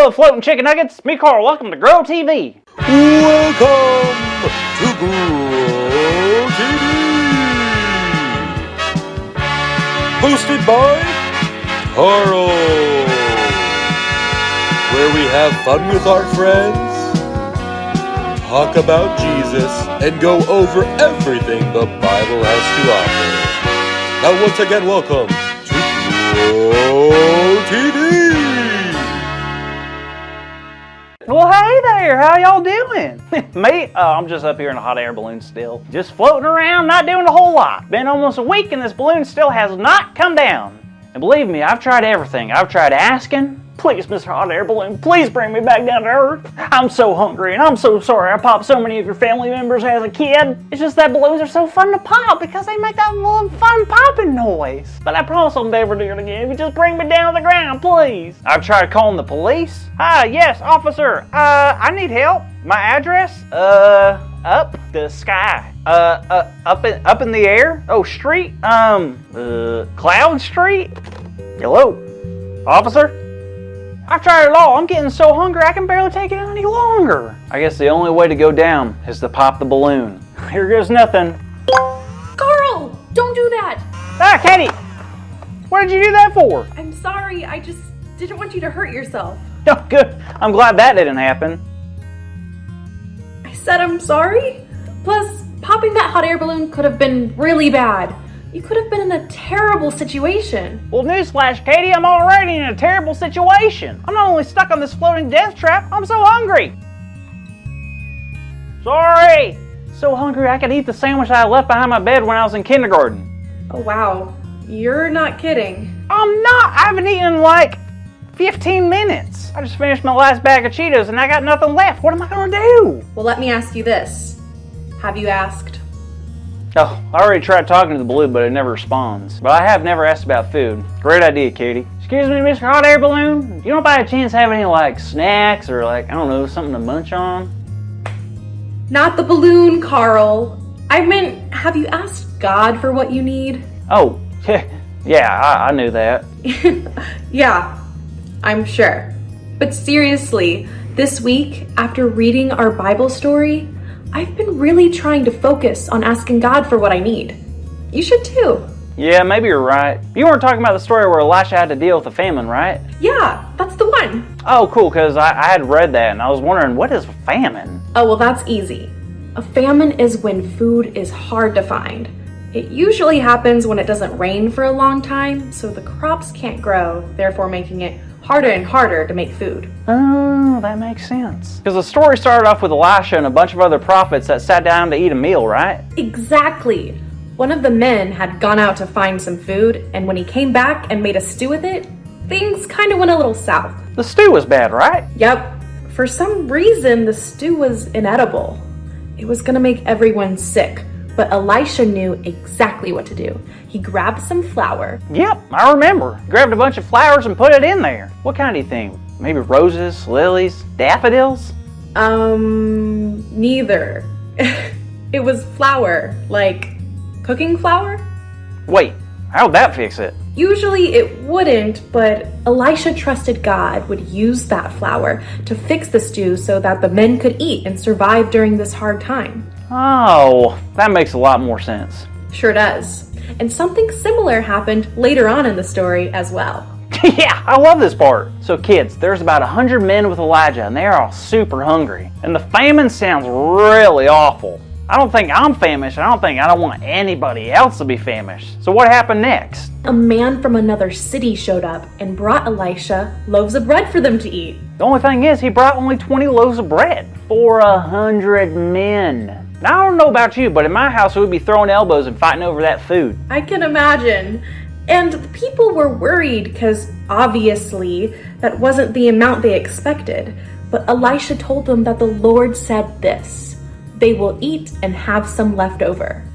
Hello, floating chicken nuggets. Me, Carl. Welcome to Grow TV. Welcome to Grow TV. Hosted by Carl, where we have fun with our friends, talk about Jesus, and go over everything the Bible has to offer. Now, once again, welcome to Grow TV. Well, hey there. How y'all doing? Me? I'm just up here in a hot air balloon still. Just floating around, not doing a whole lot. Been almost a week and this balloon still has not come down. And believe me, I've tried everything. I've tried asking, please, Mr. Hot Air Balloon, please bring me back down to Earth. I'm so hungry and I'm so sorry I popped so many of your family members as a kid. It's just that balloons are so fun to pop because they make that little fun popping noise. But I promise I'll never do it again. If you just bring me down to the ground, please. I've tried calling the police. Hi, yes, officer. I need help. My address? Up the sky. Up in the air? Oh, street? Cloud Street? Hello? Officer? I've tried it all. I'm getting so hungry I can barely take it any longer. I guess the only way to go down is to pop the balloon. Here goes nothing. Carl, don't do that. Ah, Katie! What did you do that for? I'm sorry, I just didn't want you to hurt yourself. Oh, good. I'm glad that didn't happen. I said I'm sorry? Plus, popping that hot air balloon could have been really bad. You could have been in a terrible situation. Well, newsflash, Katie, I'm already in a terrible situation. I'm not only stuck on this floating death trap, I'm so hungry. Sorry. So hungry I could eat the sandwich I left behind my bed when I was in kindergarten. Oh, wow. You're not kidding. I'm not. I haven't eaten in like 15 minutes. I just finished my last bag of Cheetos and I got nothing left. What am I gonna do? Well, let me ask you this. Have you asked? Oh, I already tried talking to the balloon, but it never responds. But I have never asked about food. Great idea, Katie. Excuse me, Mr. Hot Air Balloon? You don't by a chance have any, like, snacks or, like, I don't know, something to munch on? Not the balloon, Carl. I meant, have you asked God for what you need? Oh, yeah, I knew that. Yeah, I'm sure. But seriously, this week, after reading our Bible story, I've been really trying to focus on asking God for what I need. You should too. Yeah, maybe you're right. You weren't talking about the story where Elisha had to deal with a famine, right? Yeah, that's the one. Oh, cool, because I had read that and I was wondering, what is famine? Oh, well, that's easy. A famine is when food is hard to find. It usually happens when it doesn't rain for a long time, so the crops can't grow, therefore making it harder and harder to make food. Oh, that makes sense. Because the story started off with Elisha and a bunch of other prophets that sat down to eat a meal, right? Exactly. One of the men had gone out to find some food, and when he came back and made a stew with it, things kind of went a little south. The stew was bad, right? Yep. For some reason, the stew was inedible. It was gonna make everyone sick, but Elisha knew exactly what to do. He grabbed some flour. Yep, I remember. Grabbed a bunch of flowers and put it in there. What kind do you think? Maybe roses, lilies, daffodils? Neither. It was flour, like cooking flour? Wait, how'd that fix it? Usually it wouldn't, but Elisha trusted God would use that flour to fix the stew so that the men could eat and survive during this hard time. Oh, that makes a lot more sense. Sure does. And something similar happened later on in the story as well. Yeah, I love this part. So kids, there's about 100 men with Elijah and they're all super hungry. And the famine sounds really awful. I don't think I'm famished. I don't want anybody else to be famished. So what happened next? A man from another city showed up and brought Elisha loaves of bread for them to eat. The only thing is, he brought only 20 loaves of bread for 100 men. Now, I don't know about you, but in my house, we'd be throwing elbows and fighting over that food. I can imagine. And the people were worried because obviously that wasn't the amount they expected. But Elisha told them that the Lord said this: they will eat and have some left over.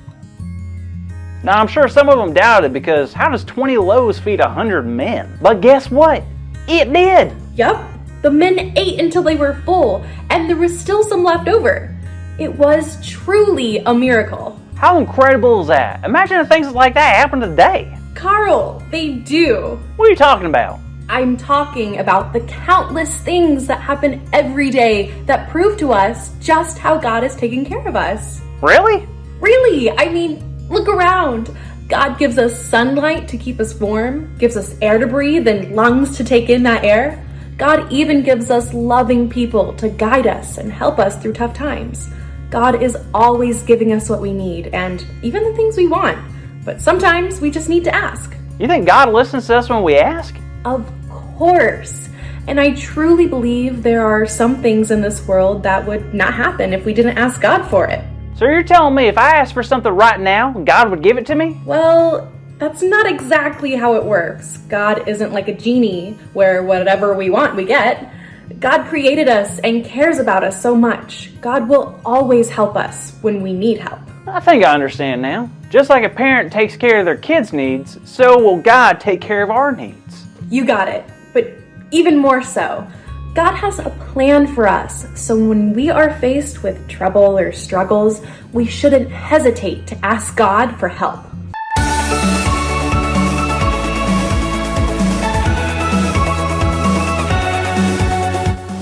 Now, I'm sure some of them doubted because how does 20 loaves feed 100 men? But guess what? It did. Yup. The men ate until they were full, and there was still some left over. It was truly a miracle. How incredible is that? Imagine if things like that happened today. Carl, they do. What are you talking about? I'm talking about the countless things that happen every day that prove to us just how God is taking care of us. Really? Really? I mean, look around. God gives us sunlight to keep us warm, gives us air to breathe and lungs to take in that air. God even gives us loving people to guide us and help us through tough times. God is always giving us what we need and even the things we want. But sometimes we just need to ask. You think God listens to us when we ask? Of course. And I truly believe there are some things in this world that would not happen if we didn't ask God for it. So you're telling me if I asked for something right now, God would give it to me? Well, that's not exactly how it works. God isn't like a genie where whatever we want we get. God created us and cares about us so much. God will always help us when we need help. I think I understand now. Just like a parent takes care of their kids' needs, so will God take care of our needs. You got it. But even more so, God has a plan for us. So when we are faced with trouble or struggles, we shouldn't hesitate to ask God for help.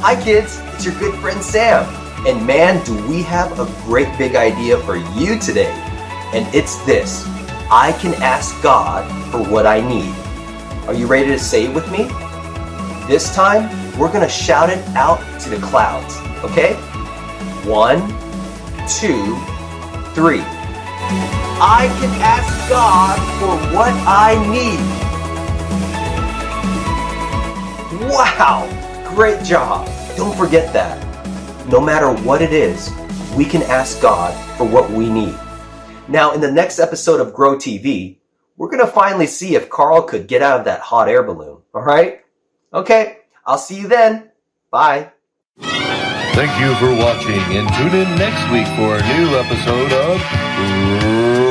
Hi kids, it's your good friend Sam. And man, do we have a great big idea for you today. And it's this: I can ask God for what I need. Are you ready to say it with me? This time, we're gonna shout it out to the clouds, okay? 1, 2, 3. I can ask God for what I need. Wow, great job. Don't forget that. No matter what it is, we can ask God for what we need. Now, in the next episode of Grow TV, we're going to finally see if Carl could get out of that hot air balloon, all right? Okay, I'll see you then. Bye. Thank you for watching, and tune in next week for a new episode of